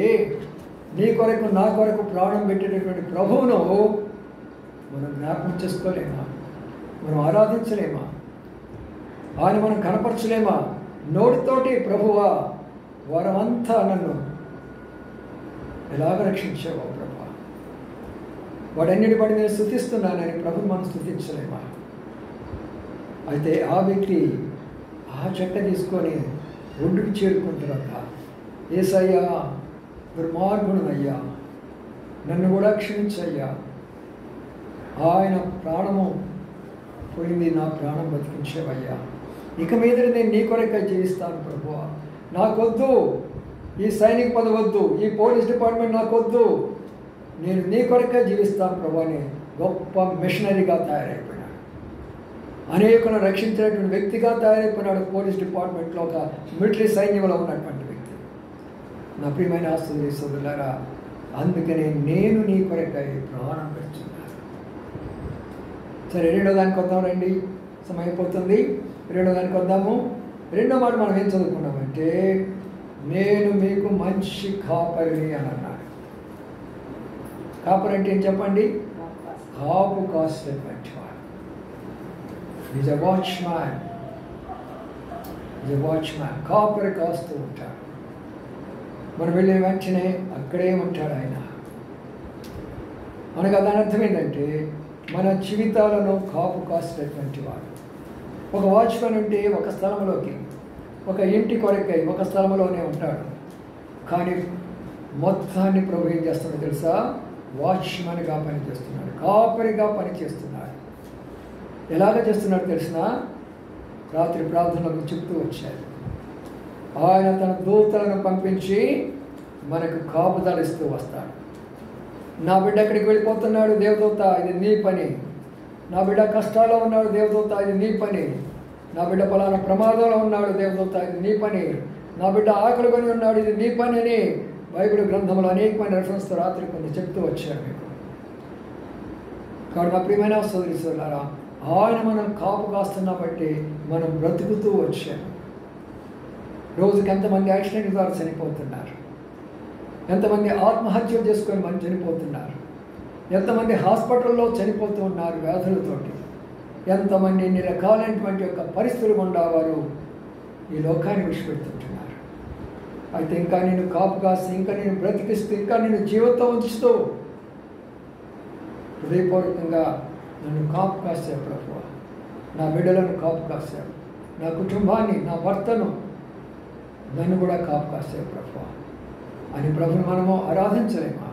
నీ కొరకు నా కొరకు ప్రాణం పెట్టేటటువంటి ప్రభువును మనం జ్ఞాపకం చేసుకోలేమా? మనం ఆరాధించలేమా? ఆయన మనం కనపరచలేమా? నోటితోటి ప్రభువా వారమంతా నన్ను ఎలాగ రక్షించావో ప్రభు, వాడన్నిటి పడి నేను స్తుతిస్తున్నానని ప్రభుని మనం స్తుతించలేమా? అయితే ఆ వ్యక్తి ఆ చెక్క తీసుకొని ఒడ్డుకి చేరుకుంటారట. యేసయ్యా, దుర్మార్గుణమయ్యా, నన్ను కూడా క్షమించయ్యా. ఆయన ప్రాణము పోయింది, నా ప్రాణం బతికించేవయ్యా. ఇక మీద నేను నీ కొరకే జీవిస్తాను ప్రభువా. నాకొద్దు ఈ సైనిక పదవి వద్దు, ఈ పోలీస్ డిపార్ట్మెంట్ నాకొద్దు, నేను నీ కొరకే జీవిస్తాను ప్రభు అని గొప్ప మిషనరీగా తయారైపోయినాడు. అనేకులను రక్షించినటువంటి వ్యక్తిగా తయారైపోయినాడు. పోలీస్ డిపార్ట్మెంట్లో ఒక మిలిటరీ సైన్యంలో ఉన్నటువంటి వ్యక్తి. నా ప్రియమైన ఆస్తులు సోదరులారా, అందుకనే నేను నీ కొరకై ప్రాణం పెడుతున్నాను. సరే, 2వ దానికి వద్దాం రండి, సమయం అయిపోతుంది. 2వ దానికి వద్దాము. 2వ మాట మనం ఏం చదువుకున్నామంటే, నేను మీకు మంచి కాపరిని అని అన్నాడు. కాపరి అంటే ఏం చెప్పండి? కాపు కాసేటువంటి వాడు. Is a watchman. Is a watchman. కాపరి కాస్తూ ఉంటాడు. మనం వెళ్ళిన వెంటనే అక్కడే ఉంటాడు ఆయన. మనకు దాని అర్థం ఏంటంటే, మన జీవితాలను కాపు కాసేటటువంటి వాడు. ఒక వాచ్మెన్ ఉంటే ఒక స్థలంలోకి, ఒక ఇంటి కొరకై ఒక స్థలంలోనే ఉంటాడు. కానీ మొత్తాన్ని ప్రభు ఏం చేస్తున్నాడు తెలుసా? వాచ్మెన్గా పనిచేస్తున్నాడు, కాపరిగా పనిచేస్తున్నాడు. ఎలాగ చేస్తున్నాడు తెలిసిన? రాత్రి ప్రార్థనలకు చెప్తూ వచ్చాడు. ఆయన తన దూతలను పంపించి మనకు కాపుదలిస్తూ వస్తాడు. నా బిడ్డ ఎక్కడికి వెళ్ళిపోతున్నాడు, దేవదూత ఇది నీ పని. నా బిడ్డ కష్టాల్లో ఉన్నాడు, దేవదూత ఇది నీ పని. నా బిడ్డ పలానా ప్రమాదంలో ఉన్నాడు, దేవదూత ఇది నీ పని. నా బిడ్డ ఆకలి కొని ఉన్నాడు, ఇది నీ పని అని బైబిల్ గ్రంథంలో అనేకమైన రెఫరెన్స్తో రాత్రి కొన్ని చెప్తూ వచ్చాడు మీకు. కాబట్టి నా ప్రియమైన సోదరి సోదరులారా, ఆయన మనం కాపు కాస్తున్న బట్టి మనం బ్రతుకుతూ వచ్చాము. రోజుకి ఎంతమంది యాక్సిడెంట్ ద్వారా చనిపోతున్నారు, ఎంతమంది ఆత్మహత్యలు చేసుకొని మనం చనిపోతున్నారు, ఎంతమంది హాస్పిటల్లో చనిపోతూ ఉన్నారు వ్యాధులతోటి, ఎంతమంది ఎన్ని రకాలైనటువంటి యొక్క పరిస్థితులు గుండా వారు ఈ లోకాన్ని విడిచిపెడుతుంటున్నారు. అయితే ఇంకా నేను కాపు కాసి, ఇంకా నేను బ్రతికిస్తూ, ఇంకా నేను జీవితం ఉంచుతూ హృదయపూర్వకంగా నన్ను కాపు కాసావు ప్రభువా, నా బిడ్డలను కాపు కాసావు, నా కుటుంబాన్ని, నా భర్తను, నన్ను కూడా కాపు కాసావు ప్రభువా అని ప్రభుని మనము ఆరాధించలేమా?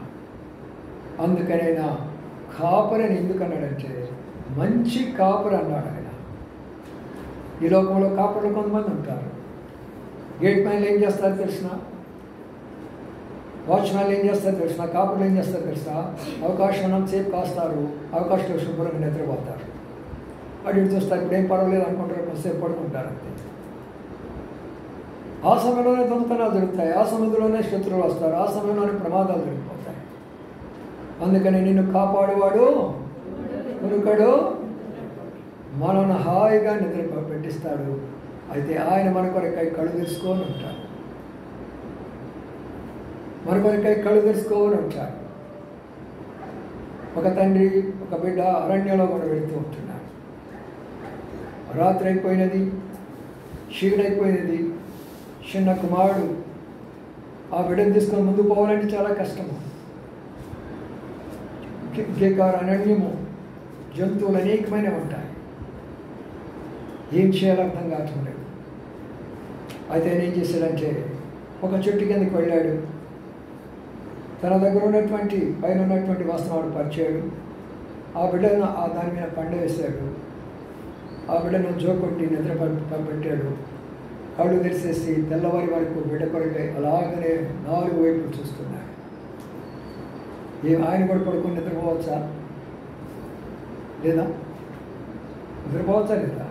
అందుకనైనా కాపరని ఎందుకన్నాడంటే మంచి కాపరి అన్నాడు ఆయన. ఈ లోకంలో కాపరులు కొంతమంది ఉంటారు. గేట్ మ్యాన్లు ఏం చేస్తారో తెలిసిన, వాచ్మ్యాన్లు ఏం చేస్తారో తెలిసిన, కాపర్లు ఏం చేస్తారో తెలిసిన, అవకాశం ఉన్నంతసేపు కాస్తారు, అవకాశంలో శుభ్రంగా నిద్రపోతారు. అడిగి చూస్తారు, ఇప్పుడు ఏం పర్వాలేదు అనుకుంటారు, కొంతసేపు పడుకుంటారు అంతే. ఆ సమయంలోనే దొంగతనాలు జరుగుతాయి, ఆ సమయంలోనే శత్రువులు వస్తారు, ఆ సమయంలోనే ప్రమాదాలు జరిగిపోతాయి. అందుకని నిన్ను కాపాడువాడు ఉరుకడు, మనల్ని హాయిగా నిద్ర పెట్టిస్తాడు. అయితే ఆయన మన కొరకై కళ్ళు తెరుచుకొని ఉంటాడు, మన కొరకై కళ్ళు తెరుచుకొని ఉంటాడు. ఒక తండ్రి ఒక బిడ్డ అరణ్యంలో కూడా వెళుతూ ఉంటున్నాడు. రాత్రి అయిపోయినది, చీకటైపోయినది. చిన్న కుమారుడు ఆ బిడ్డను తీసుకొని ముందుకు పోవాలంటే చాలా కష్టము. గేకారు అరణ్యము, జంతువులు అనేకమైనవి ఉంటాయి, ఏం చేయాలో అర్థం కావట్లేదు. అయితే ఆయన ఏం చేశాడంటే ఒక చెట్టు కిందకి వెళ్ళాడు, తన దగ్గర ఉన్నటువంటి పైన ఉన్నటువంటి వస్త్రాలు పరిచాడు, ఆ బిడ్డను దాని మీద పండ వేశాడు, ఆ బిడ్డను జోకొట్టి నిద్ర పెట్టాడు. కళ్ళు తెరిసేసి తెల్లవారి వరకు బిడ్డ కొరకై అలాగనే 4 వైపులు చూస్తున్నాడు. ఆయన కూడా పడుకొని నిద్రపోవచ్చా లేదా? నిద్రపోవచ్చా లేదా?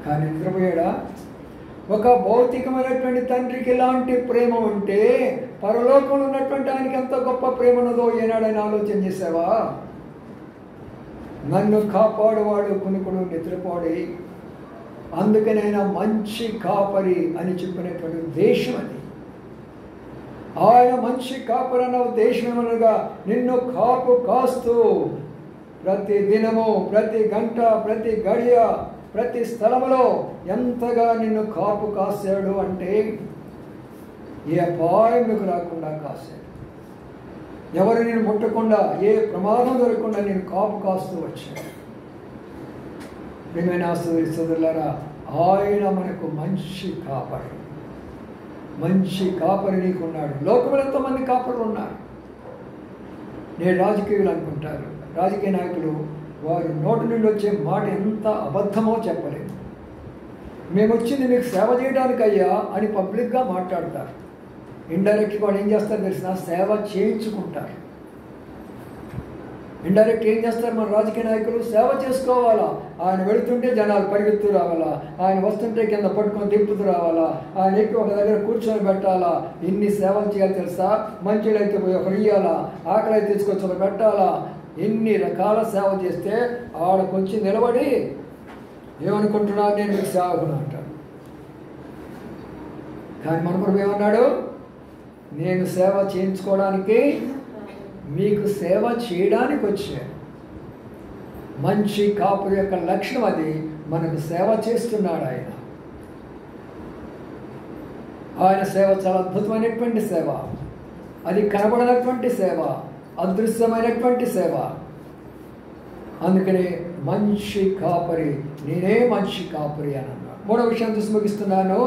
కానీ నిద్రపోయాడా? ఒక భౌతికమైనటువంటి తండ్రికి ఇలాంటి ప్రేమ ఉంటే పరలోకంలో ఉన్నటువంటి ఆయనకి ఎంత గొప్ప ప్రేమ ఉన్నదో ఏనాడైనా ఆలోచన చేసావా? నన్ను కాపాడువాడు కునుకుడు నిద్రపోడి, అందుకనైనా మంచి కాపరి అని చెప్పినటువంటి ఉద్దేశం అది. ఆయన మంచి కాపరి అన్న ఉద్దేశం ఏమనగా నిన్ను కాపు కాస్తూ ప్రతి దినము, ప్రతి గంట, ప్రతి గడియ, ప్రతి స్థలములో ఎంతగా నిన్ను కాపు కాసాడు అంటే ఏ అపాయం మీకు రాకుండా కాశాడు. ఎవరు నేను ముట్టకుండా, ఏ ప్రమాదం జరగకుండా నేను కాపు కాస్తూ వచ్చాడు. ప్రియమైన సోదరులారా, ఆయన మనకు మంచి కాపరి, మంచి కాపరి నీకున్నాడు. లోకంలో ఎంతోమంది కాపరులు ఉన్నారు. నేను రాజకీయులు అనుకుంటారు, రాజకీయ నాయకులు వారి నోటి నుండి వచ్చే మాట ఎంత అబద్ధమో చెప్పలేదు. మేము వచ్చింది మీకు సేవ చేయడానికి అయ్యా అని పబ్లిక్గా మాట్లాడతారు. ఇండైరెక్ట్గా వాళ్ళు ఏం చేస్తారు తెలిసిన, సేవ చేయించుకుంటారు. ఇండైరెక్ట్ ఏం చేస్తారు మన రాజకీయ నాయకులు? సేవ చేసుకోవాలా, ఆయన వెళుతుంటే జనాలు పరిగెత్తు రావాలా, ఆయన వస్తుంటే కింద పట్టుకొని దింపుతూ రావాలా, ఆయన ఎక్కి ఒక దగ్గర కూర్చొని పెట్టాలా, ఇన్ని సేవలు చేయాలి తెలుసా? మంచిలు అయితే పోయి ఒకరు ఇయ్యాలా, ఆకలి అయితే తీసుకొచ్చి ఒకరు పెట్టాలా, ఎన్ని రకాల సేవ చేస్తే ఆడకొచ్చి నిలబడి ఏమనుకుంటున్నా, నేను మీకు సేవకున్నా అంటాడు. కానీ మన ప్రభు ఏమన్నాడు? నేను సేవ చేయించుకోవడానికి, మీకు సేవ చేయడానికి వచ్చాను. మంచి కాపురి యొక్క లక్షణం అది. మనకు సేవ చేస్తున్నాడు ఆయన. ఆయన సేవ చాలా అద్భుతమైనటువంటి సేవ, అది కనబడనటువంటి సేవ, అదృశ్యమైనటువంటి సేవ. అందుకని మంచి కాపరి, నేనే మంచి కాపరి అని అన్నాడు. 3వ విషయం చూసి ముగిస్తున్నాను.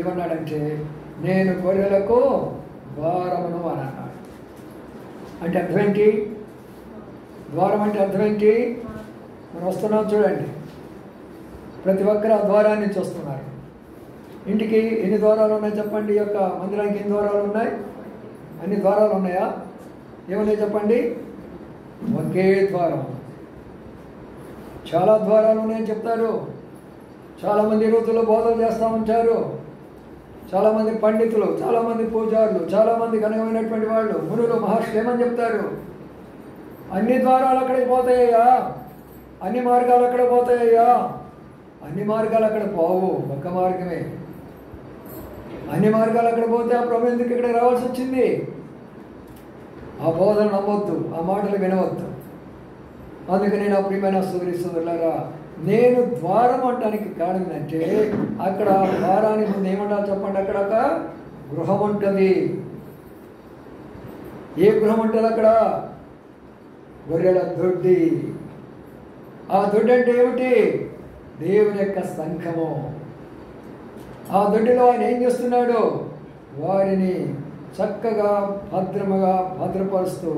ఏమన్నాడంటే నేను గొర్రెలకు ద్వారమును అని అన్నాడు. అంటే అర్థం ఏంటి? ద్వారం అంటే అర్థం ఏంటి? మనం వస్తున్నాం చూడండి, ప్రతి ఒక్కరు ఆ ద్వారాన్ని నుంచి వస్తున్నారు. ఇంటికి ఎన్ని ద్వారాలు ఉన్నాయి చెప్పండి? ఈ యొక్క మందిరానికి ఎన్ని ద్వారాలు ఉన్నాయి? అన్ని ద్వారాలు ఉన్నాయా? ఏమున్నాయి చెప్పండి? ఒకే ద్వారం. చాలా ద్వారాలు ఉన్నాయని చెప్తారు. చాలామంది ఈ రోజుల్లో బోధలు చేస్తూ ఉంటారు. చాలామంది పండితులు, చాలామంది పూజారులు, చాలామంది ఘనమైనటువంటి వాళ్ళు, మునులు, మహర్షులు ఏమని చెప్తారు? అన్ని ద్వారాలు అక్కడికి పోతాయ్యా, అన్ని మార్గాలు అక్కడ పోతాయ్యా. అన్ని మార్గాలు అక్కడ పోవు, ఒక్క మార్గమే. అన్ని మార్గాలు అక్కడ పోతే ఆ ప్రభు ఎందుకు ఇక్కడ రావాల్సి వచ్చింది? ఆ బోధన నమ్మొద్దు, ఆ మాటలు వినవద్దు. అందుకని నా ప్రియమైన సోదరులారా, నేను ద్వారం అంటానికి కారణం ఏంటంటే అక్కడ ద్వారానికి ముందు ఏమంటారు చెప్పండి? అక్కడ ఒక గృహం ఉంటుంది. ఏ గృహం ఉంటుంది అక్కడ? గొర్రెల దొడ్డి. ఆ దొడ్డి అంటే ఏమిటి? దేవుని యొక్క సంఘము. ఆ దొడ్డిలో ఆయన ఏం చేస్తున్నాడు? వారిని చక్కగా భద్రముగా భద్రపరుస్తూ,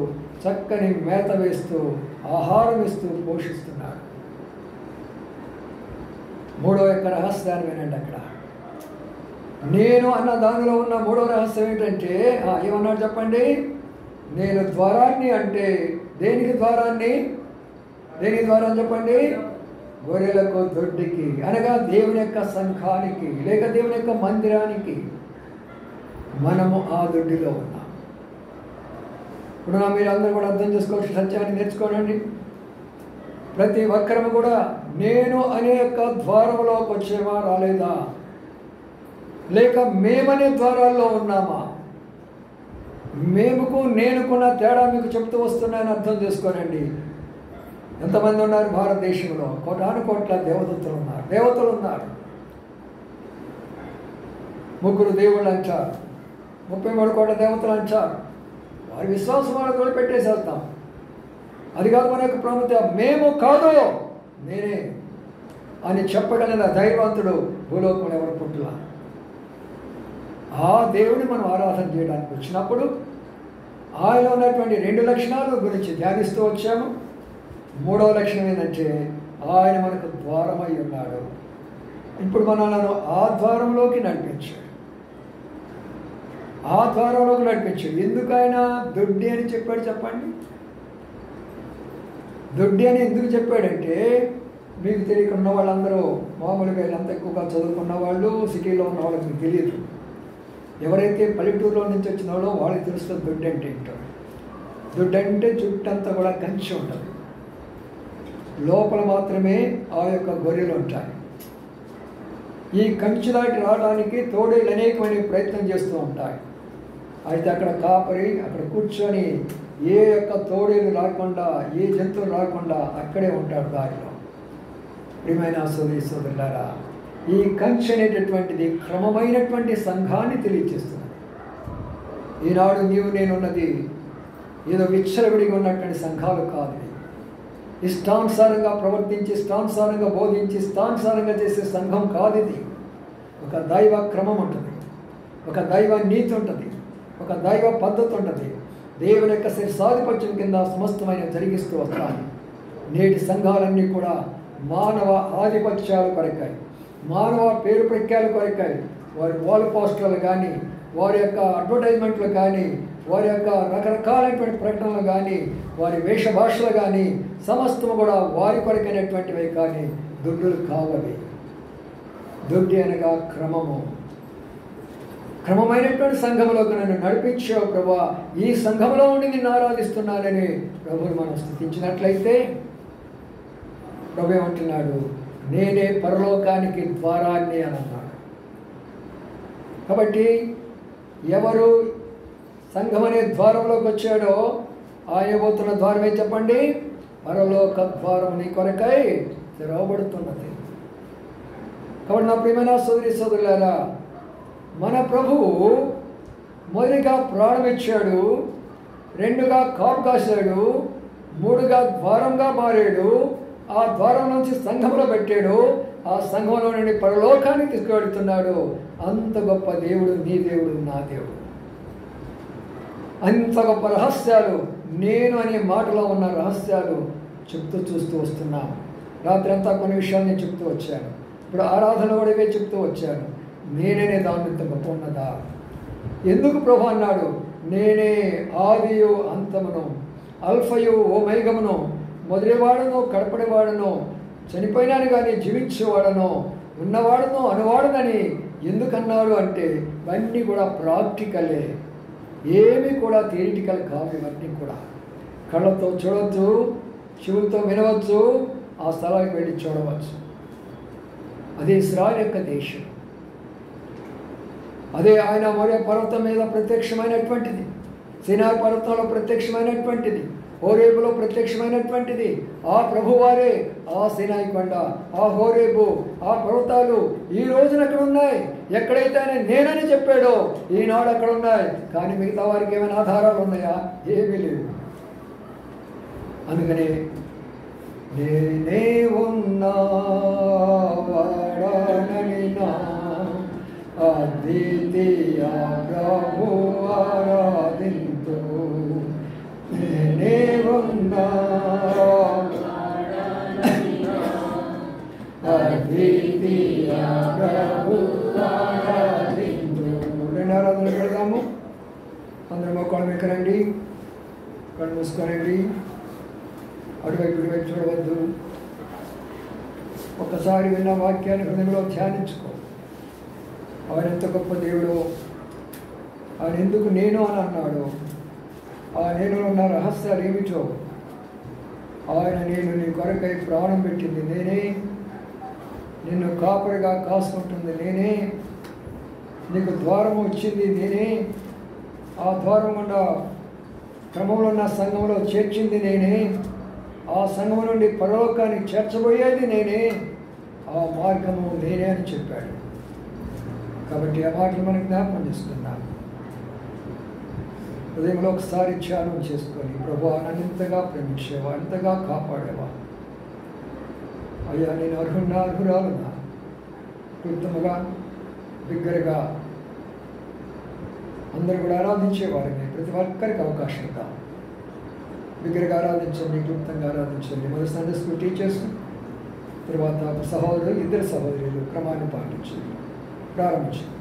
చక్కని మేత వేస్తూ, ఆహారం ఇస్తూ పోషిస్తున్నాడు. మూడో యొక్క రహస్యాన్ని వినండి. అక్కడ నేను అన్న దానిలో ఉన్న మూడో రహస్యం ఏంటంటే ఏమన్నాడు చెప్పండి? నేను ద్వారాన్ని అంటే దేనికి ద్వారాన్ని? దేనికి ద్వారం చెప్పండి? గొర్రెలకు దొడ్డికి, అనగా దేవుని యొక్క సంఘానికి లేక దేవుని యొక్క మందిరానికి మనము ఆ దొడ్డిలో ఉన్నాం. ఇప్పుడు మీరు అందరూ కూడా అర్థం చేసుకోవచ్చు, సత్యాన్ని నేర్చుకోనండి. ప్రతి ఒక్కరము కూడా నేను అనే యొక్క ద్వారంలోకి వచ్చేవా రాలేదా, లేక మేమనే ద్వారాల్లో ఉన్నామా? మేముకు నేనుకున్న తేడా మీకు చెప్తూ వస్తున్నాయని అర్థం చేసుకోనండి. ఎంతమంది ఉన్నారు భారతదేశంలో? కోటాను కోట్ల దేవతలు ఉన్నారు. దేవతలు ఉన్నారు. 3 దేవుళ్ళు అంటారు, 33 కోట్ల దేవతలు అంటారు. వారి విశ్వాసం వాళ్ళ కూడా పెట్టేసేస్తాం. అది కాదు మన యొక్క ప్రాముఖ్యత. మేము కాదు, నేనే అని చెప్పగలిగిన ధైర్యవంతుడు భూలోకంలో ఎవరు పుట్టులా. ఆ దేవుని మనం ఆరాధన చేయడానికి వచ్చినప్పుడు ఆయన ఉన్నటువంటి 2 లక్షణాల గురించి ధ్యానిస్తూ వచ్చాము. 3వ లక్షణం ఏంటంటే ఆయన మనకు ద్వారమై ఉన్నాడు. ఇప్పుడు మనలను ఆ ద్వారంలోకి నడిపించాడు. ఆ ద్వారంలోకి నడిపించాడు. ఎందుకు ఆయన దొడ్డి అని చెప్పాడు చెప్పండి? దొడ్డి అని ఎందుకు చెప్పాడంటే, మీకు తెలియకున్న వాళ్ళందరూ మామూలుగా వీళ్ళంతా ఎక్కువగా చదువుకున్న వాళ్ళు, సిటీలో ఉన్న వాళ్ళకి మీకు తెలియదు. ఎవరైతే పల్లెటూరులో నుంచి వచ్చిన వాళ్ళో వాళ్ళకి తెలుస్తుంది దొడ్డి అంటే ఏంటో. దొడ్డి అంటే చుట్టంతా కూడా కంచి ఉంటుంది. లోపల మాత్రమే ఆ యొక్క గొర్రెలు ఉంటాయి. ఈ కంచి దాటి రావడానికి తోడేళ్ళు అనేకమైన ప్రయత్నం చేస్తూ ఉంటాయి. అయితే అక్కడ కాపరి అక్కడ కూర్చొని ఏ యొక్క తోడేలు రాకుండా, ఏ జంతువులు రాకుండా అక్కడే ఉంటాడు దారిలో. ప్రియమైన సోదరులారా, ఈ కంచి అనేటటువంటిది క్రమమైనటువంటి సంఘాన్ని తెలియజేస్తున్నది. ఈనాడు నీవు నేనున్నది ఏదో విచ్చలవిడిగా ఉన్నటువంటి సంఘాలు కాదు. ఇష్టానుసారంగా ప్రవర్తించి, ఇష్టానుసారంగా బోధించి, ఇష్టానుసారంగా చేసే సంఘం కాదు ఇది. ఒక దైవ క్రమం ఉంటుంది, ఒక దైవ నీతి ఉంటుంది, ఒక దైవ పద్ధతి ఉంటుంది. దేవుని యొక్క శిరసాధిపత్యం కింద సమస్తమైన జరిగిస్తూ వస్తాయి. నేటి సంఘాలన్నీ కూడా మానవ ఆధిపత్యాలు కొరకాయి, మానవ పేరు ప్రఖ్యాలు కొరకాయి. వారి వాల్ పోస్టర్లు కానీ, వారి యొక్క అడ్వర్టైజ్మెంట్లు కానీ, వారి యొక్క రకరకాలైనటువంటి ప్రకటనలు కానీ, వారి వేషభాషలు కానీ సమస్తము కూడా వారి కొరకైనటువంటివే కానీ దొడ్డులు కావవి. దొడ్డి అనగా క్రమము. క్రమమైనటువంటి సంఘములోకి నన్ను నడిపించావు ప్రభా, ఈ సంఘములో ఉండి నిన్ను ఆరాధిస్తున్నానని ప్రభువుని మనం స్తుతించినట్లయితే ప్రభు ఏమంటున్నాడు? నేనే పరలోకానికి ద్వారాన్ని అని అన్నాడు. కాబట్టి ఎవరు సంఘం అనే ద్వారంలోకి వచ్చాడో ఆయబోతున్న ద్వారమే చెప్పండి? పరలోక ద్వారం నీ కొరకై తెరవబడుతున్నది. కాబట్టి నా ప్రియమైన సోదరులారా, మన ప్రభువు మొదటిగా ప్రాణం ఇచ్చాడు, 2గా కాపు కాశాడు, 3గా ద్వారంగా మారాడు. ఆ ద్వారం నుంచి సంఘంలో పెట్టాడు, ఆ సంఘంలో నుండి పరలోకానికి తీసుకువెడుతున్నాడు. అంత గొప్ప దేవుడు నీ దేవుడు, నా దేవుడు. అంత గొప్ప రహస్యాలు, నేను అనే మాటలో ఉన్న రహస్యాలు చెప్తూ చూస్తూ వస్తున్నాం. రాత్రి అంతా కొన్ని విషయాలు నేను చెప్తూ వచ్చాను. ఇప్పుడు ఆరాధన కూడా ఇవే చెప్తూ వచ్చాను. నేనే దాని ఇంత గొప్ప ఉన్నదా? ఎందుకు ప్రభు అన్నాడు? నేనే ఆదియు అంతమును, అల్ఫయు ఓమైగమును, మొదటివాడును కడపడివాడును, చనిపోయినాను కానీ జీవించేవాడను, ఉన్నవాడును అనువాడునని ఎందుకన్నాడు అంటే ఇవన్నీ కూడా ప్రాక్టికలే, ఏమీ కూడా థియరిటికల్ కావు. ఇవన్నీ కూడా కళ్ళతో చూడవచ్చు, చెవులతో వినవచ్చు, ఆ స్థలానికి వెళ్ళి చూడవచ్చు. అది ఇశ్రాయేలు యొక్క దేశం. అదే ఆయన మోరియా పర్వతం మీద ప్రత్యక్షమైనటువంటిది, సినాయి పర్వతంలో ప్రత్యక్షమైనటువంటిది, హోరేబులో ప్రత్యక్షమైనటువంటిది. ఆ ప్రభువారే ఆ సినాయి కొండ, ఆ హోరేబు, ఆ పర్వతాలు ఈ రోజున అక్కడ ఉన్నాయి. ఎక్కడైతే ఆయన నేనని చెప్పాడో ఈనాడు అక్కడ ఉన్నాయి. కానీ మిగతా వారికి ఏమైనా ఆధారాలు ఉన్నాయా? ఏమీ లేవు. అందుకని నేనే ఉన్నా వాడనని నా అద్వితీయ ప్రభు ఆరాధింతు. నేనే ఉన్నా అద్వితీయ ప్రభు ఆరాధింతు. రెండు ఆరాధనలు పెడదాము. అందరం మొక్కలు మెక్కరండి, కళ్ళు మూసుకోనండి, అటువైపు ఇటువైపు చూడవద్దు. ఒక్కసారి విన్న వాక్యాన్ని హృదయంలో ధ్యానించుకో. ఆయన ఎంత గొప్ప దేవుడో, ఆయన ఎందుకు నేను అని అన్నాడు, ఆ నేను ఉన్న రహస్యాలు ఏమిటో. ఆయన నేను నీ కొరకై ప్రాణం పెట్టింది నేనే, నిన్ను కాపరిగా కాసుకుంటుంది నేనే, నీకు ద్వారం వచ్చింది నేనే, ఆ ద్వారం గుండా క్రమంలో ఉన్న సంఘంలో చేర్చింది నేనే, ఆ సంఘం నుండి పరలోకానికి చేర్చబోయేది నేనే, ఆ మార్గము నేనే అని చెప్పాడు. కాబట్టి ఆ మాటలు మనకు జ్ఞాపకం చేసుకున్నాను. హృదయంలో ఒకసారి ధ్యానం చేసుకొని, ప్రభువా నన్ను ఇంతగా ప్రేమించేవా, ఇంతగా కాపాడేవా, అయ్యా నేను అర్హురాలునా, కృతముగా బిగ్గరగా అందరూ కూడా ఆరాధించేవారిని ప్రతి ఒక్కరికి అవకాశం ఇద్దాం. బిగ్గరగా ఆరాధించండి, క్లుప్తంగా ఆరాధించండి. మొదటి సండే స్కూల్ టీచర్స్, తర్వాత సహోదరులు, ఇద్దరు సహోదరులు క్రమాన్ని పాటించండి. ప్రారంభించండి.